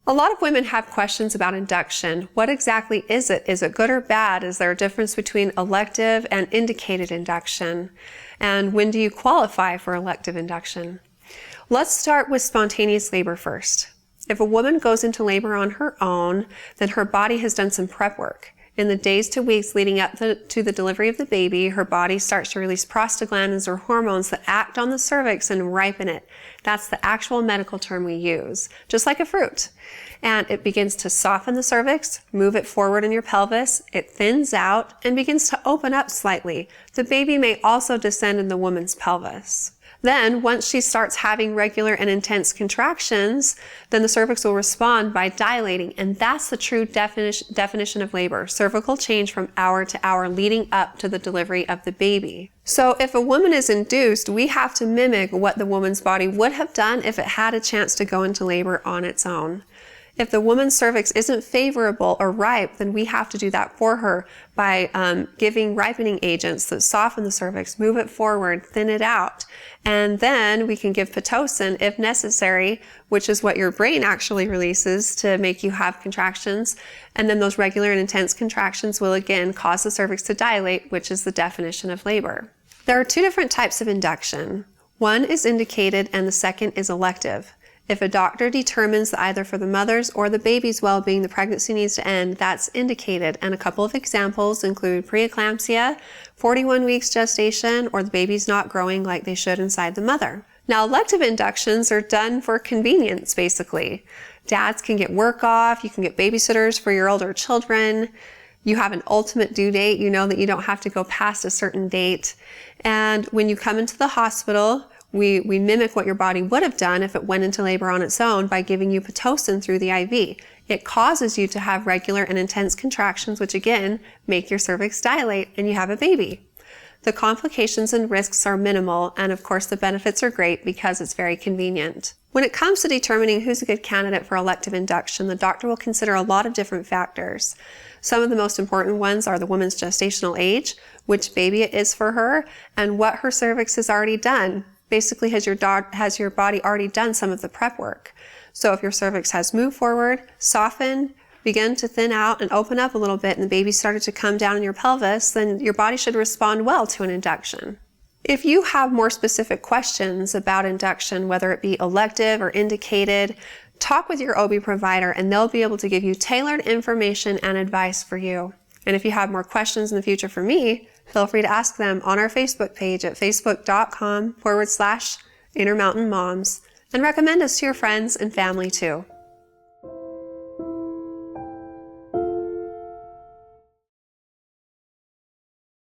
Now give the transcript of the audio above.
A lot of women have questions about induction. What exactly is it? Is it good or bad? Is there a difference between elective and indicated induction? And when do you qualify for elective induction? Let's start with spontaneous labor first. If a woman goes into labor on her own, then her body has done some prep work. In the days to weeks leading up to the delivery of the baby, her body starts to release prostaglandins or hormones that act on the cervix and ripen it. That's the actual medical term we use, just like a fruit. And it begins to soften the cervix, move it forward in your pelvis, it thins out and begins to open up slightly. The baby may also descend in the woman's pelvis. Then, once she starts having regular and intense contractions, then the cervix will respond by dilating, and that's the true definition of labor, cervical change from hour to hour leading up to the delivery of the baby. So if a woman is induced, we have to mimic what the woman's body would have done if it had a chance to go into labor on its own. If the woman's cervix isn't favorable or ripe, then we have to do that for her by giving ripening agents that soften the cervix, move it forward, thin it out. And then we can give Pitocin if necessary, which is what your brain actually releases to make you have contractions. And then those regular and intense contractions will again cause the cervix to dilate, which is the definition of labor. There are two different types of induction. One is indicated and the second is elective. If a doctor determines that either for the mother's or the baby's well-being the pregnancy needs to end, that's indicated. And a couple of examples include preeclampsia, 41 weeks gestation, or the baby's not growing like they should inside the mother. Now, elective inductions are done for convenience, basically. Dads can get work off, you can get babysitters for your older children. You have an ultimate due date, you know that you don't have to go past a certain date. And when you come into the hospital, we mimic what your body would have done if it went into labor on its own by giving you Pitocin through the IV. It causes you to have regular and intense contractions, which again, make your cervix dilate and you have a baby. The complications and risks are minimal, and of course the benefits are great because it's very convenient. When it comes to determining who's a good candidate for elective induction, the doctor will consider a lot of different factors. Some of the most important ones are the woman's gestational age, which baby it is for her, and what her cervix has already done. Basically, has your body already done some of the prep work? So if your cervix has moved forward, softened, begun to thin out and open up a little bit, and the baby started to come down in your pelvis, then your body should respond well to an induction. If you have more specific questions about induction, whether it be elective or indicated, talk with your OB provider and they'll be able to give you tailored information and advice for you. And if you have more questions in the future for me, feel free to ask them on our Facebook page at facebook.com/InnerMountainMoms, and recommend us to your friends and family too.